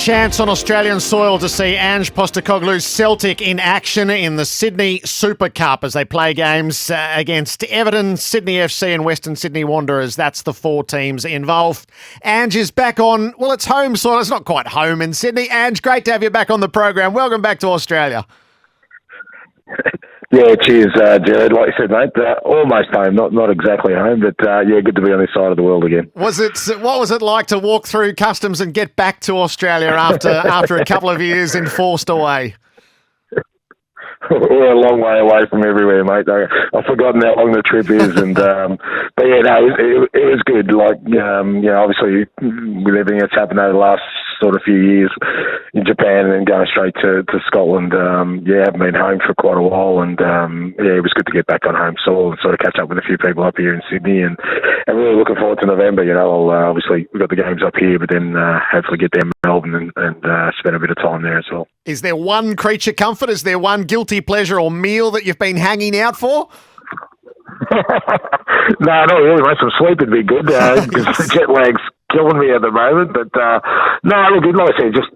chance on Australian soil to see Ange Postecoglou's Celtic in action in the Sydney Super Cup as they play games against Everton, Sydney FC and Western Sydney Wanderers. That's the four teams involved. Ange is back on, well, it's home soil. It's not quite home in Sydney. Ange, great to have you back on the program. Welcome back to Australia. Yeah, cheers, Gerard. Like you said, mate, almost home. Not exactly home, but yeah, good to be on this side of the world again. What was it like to walk through customs and get back to Australia after a couple of years enforced away? We're a long way away from everywhere, mate. I've forgotten how long the trip is, and but yeah, no, it was good. Like, obviously with everything that's happened over the last sort of few years in Japan, and then going straight to Scotland. I haven't been home for quite a while, and it was good to get back on home soil and sort of catch up with a few people up here in Sydney, and really looking forward to November. Obviously we've got the games up here, but then hopefully get down to Melbourne and spend a bit of time there as well. Is there one creature comfort? Is there one guilty pleasure or meal that you've been hanging out for? No, not really, mate. Some sleep would be good because the jet lag's killing me at the moment. But no, look, like I said, just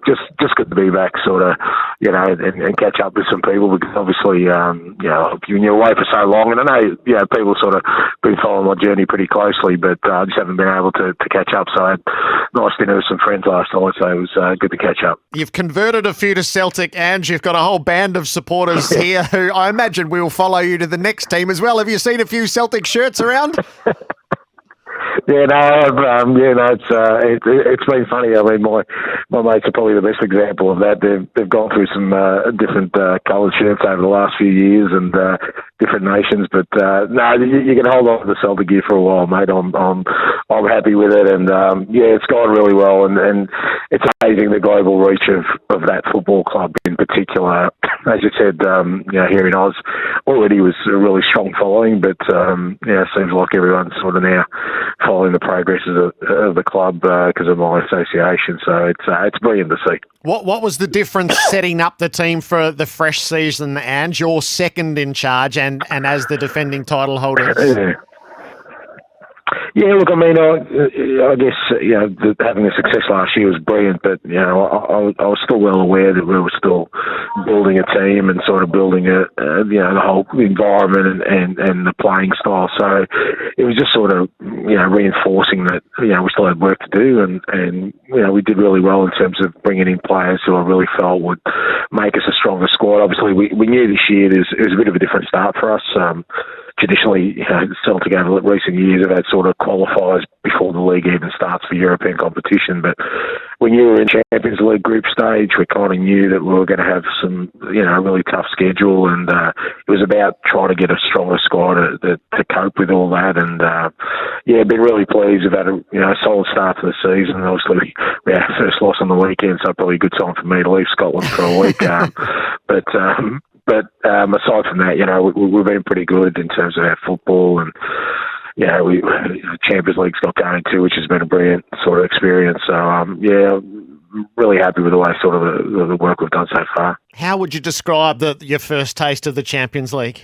good to be back, sort of, and catch up with some people because obviously, you're away for so long, and I know, people sort of been following my journey pretty closely, but I just haven't been able to catch up. So I had a nice dinner with some friends last night, so it was good to catch up. You've converted a few to Celtic, and you've got a whole band of supporters here who I imagine will follow you to the next team as well. Have you seen a few Celtic shirts around? Yeah, no, it's been funny. I mean, my mates are probably the best example of that. They've gone through some different coloured shirts over the last few years and different nations, but no, you can hold on to the Celtic gear for a while, mate. I'm happy with it, and it's gone really well, and it's amazing the global reach of that football club in particular. As you said, here in Oz already was a really strong following, but it seems like everyone's sort of now following the progresses of the club because of my association. So it's brilliant to see. What was the difference setting up the team for the fresh season, Ange? You're second in charge and as the defending title holder. Yeah, look, I mean, I guess, having the success last year was brilliant, but, I was still well aware that we were still building a team and sort of building the whole environment and the playing style. So it was just sort of, reinforcing that, we still had work to do and we did really well in terms of bringing in players who I really felt would make us a stronger squad. Obviously, we knew this year it was a bit of a different start for us. Traditionally, Celtic over recent years have had sort of qualifiers before the league even starts for European competition. But when you were in Champions League group stage, we kind of knew that we were going to have some, a really tough schedule, and it was about trying to get a stronger squad to cope with all that. And been really pleased. We've had a solid start to the season. Obviously, we had our first loss on the weekend, so probably a good time for me to leave Scotland for a week. But aside from that, we've been pretty good in terms of our football, and Champions League's got going too, which has been a brilliant sort of experience. So really happy with the way sort of the work we've done so far. How would you describe your first taste of the Champions League?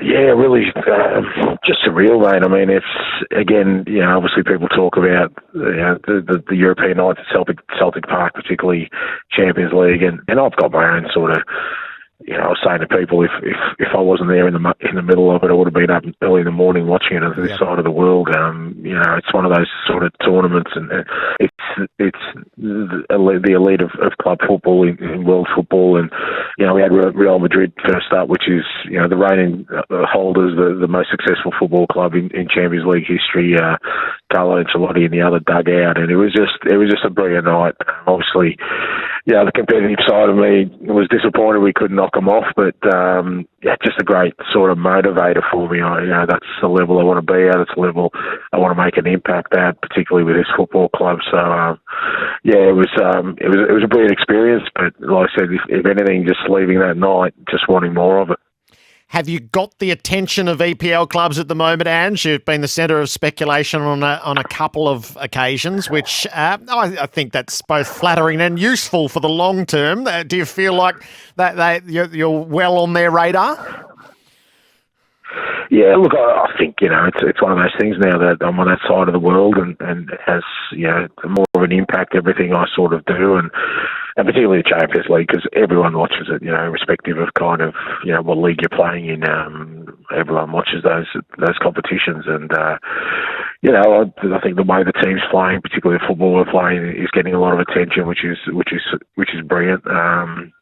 Yeah, really, just surreal, mate. I mean, it's, again, obviously people talk about, the European nights at Celtic Park, particularly Champions League, and I've got my own sort of, I was saying to people, if I wasn't there in the middle of it, I would have been up early in the morning watching it on this side of the world. It's one of those sort of tournaments, and it's the elite of club football in world football. And we had Real Madrid first up, which is the reigning holders, the most successful football club in Champions League history. Carlo Ancelotti in the other dugout, and it was just a brilliant night. Obviously, the competitive side of me was disappointed we couldn't knock them off, but just a great sort of motivator for me. That's the level I want to be at. It's the level I want to make an impact at, particularly with this football club. So it was a brilliant experience. But like I said, if anything, just leaving that night, just wanting more of it. Have you got the attention of EPL clubs at the moment, Ange? You've been the centre of speculation on a couple of occasions, which I think that's both flattering and useful for the long term. Do you feel like that you're well on their radar? Yeah, look, I think, it's one of those things now that I'm on that side of the world, and it has, more of an impact, everything I sort of do, and particularly the Champions League, because everyone watches it, irrespective of kind of, what league you're playing in. Everyone watches those competitions, and, I think the way the team's playing, particularly the football we're playing, is getting a lot of attention, which is brilliant. I'm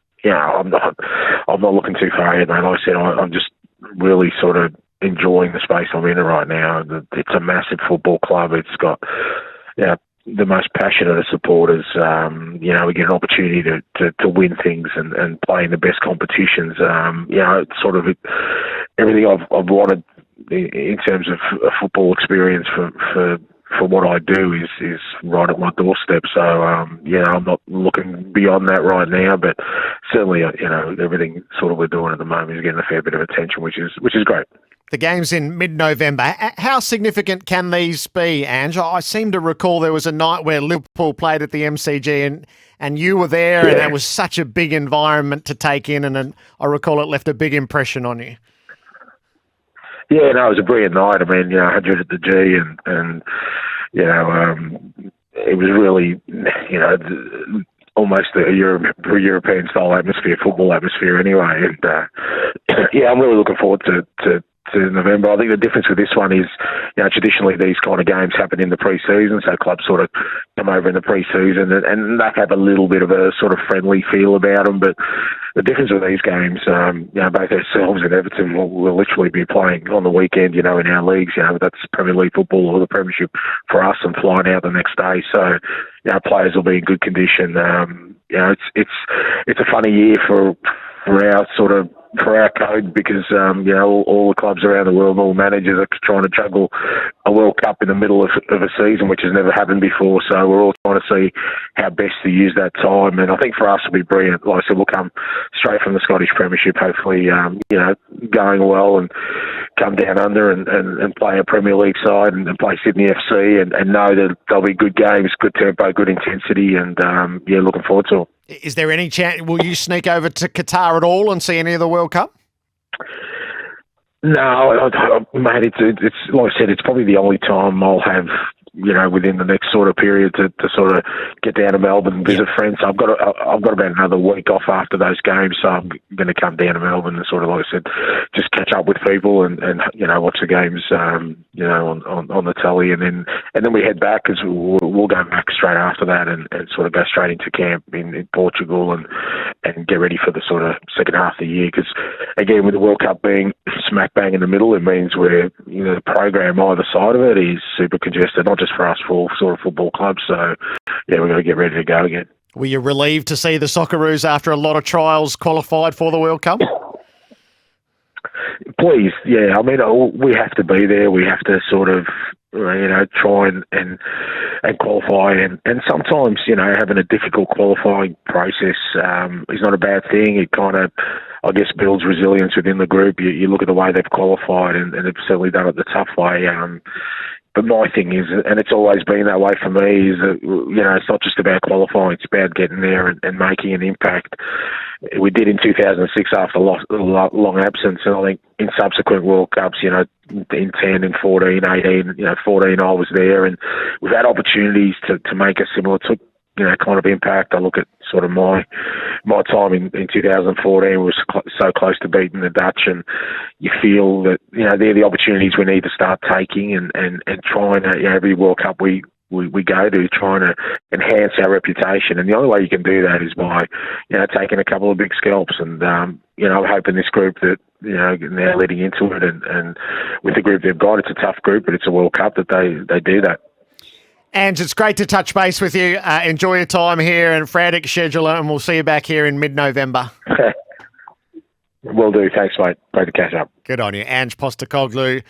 not looking too far ahead, mate. Like I said, I'm just really sort of enjoying the space I'm in right now. It's a massive football club. It's got, the most passionate of supporters. We get an opportunity to win things and play in the best competitions. It's sort of everything I've wanted in terms of a football experience for what I do is right at my doorstep. So, I'm not looking beyond that right now, but certainly, everything sort of we're doing at the moment is getting a fair bit of attention, which is great. The game's in mid-November. How significant can these be, Ange? I seem to recall there was a night where Liverpool played at the MCG and you were there, and it was such a big environment to take in, and I recall it left a big impression on you. Yeah, no, it was a brilliant night. I mean, 100 at the G, and it was really, almost a European-style atmosphere, football atmosphere anyway. And, I'm really looking forward to November. I think the difference with this one is, traditionally these kind of games happen in the pre-season, so clubs sort of come over in the pre-season and they have a little bit of a sort of friendly feel about them. But the difference with these games, both ourselves and Everton will literally be playing on the weekend, in our leagues, that's Premier League football or the Premiership for us, and flying out the next day. So, players will be in good condition. It's a funny year for our code, because all the clubs around the world, all managers are trying to juggle a World Cup in the middle of a season, which has never happened before. So we're all trying to see how best to use that time. And I think for us it'll be brilliant. Like I said, we'll come straight from the Scottish Premiership, hopefully, going well, and come down under and play a Premier League side and play Sydney FC and know that there'll be good games, good tempo, good intensity, and looking forward to it. Is there any chance, will you sneak over to Qatar at all and see any of the World Cup? No, mate, it's like I said, it's probably the only time I'll have, within the next sort of period to sort of get down to Melbourne and visit friends. So I've got about another week off after those games, so I'm going to come down to Melbourne and sort of, like I said, just catch up with people and watch the games, on the telly, and then we head back, because we'll go back straight after that and sort of go straight into camp in Portugal and get ready for the sort of second half of the year. Because again, with the World Cup being smack bang in the middle, it means the program either side of it is super congested, not just for us, for all sort of football clubs. So, we're going to get ready to go again. Were you relieved to see the Socceroos, after a lot of trials, qualified for the World Cup? Please, yeah. I mean, we have to be there. We have to sort of, try and qualify. And sometimes, having a difficult qualifying process is not a bad thing. It kind of, I guess, builds resilience within the group. You look at the way they've qualified, and they've certainly done it the tough way. But my thing is, and it's always been that way for me, is that, it's not just about qualifying, it's about getting there and making an impact. We did in 2006 after long absence, and I think in subsequent World Cups, in 10 and 14, 18, 14 I was there, and we've had opportunities to make a similar kind of impact. I look at sort of my time in 2014 was so close to beating the Dutch, and you feel that they're the opportunities we need to start taking and trying to, every World Cup we go to, trying to enhance our reputation. And the only way you can do that is by taking a couple of big scalps. And I'm hoping this group that now leading into it, and with the group they've got, it's a tough group, but it's a World Cup, that they do that. Ange, it's great to touch base with you. Enjoy your time here and frantic schedule, and we'll see you back here in mid-November. Will do. Thanks, mate. Great to catch up. Good on you. Ange Postecoglou,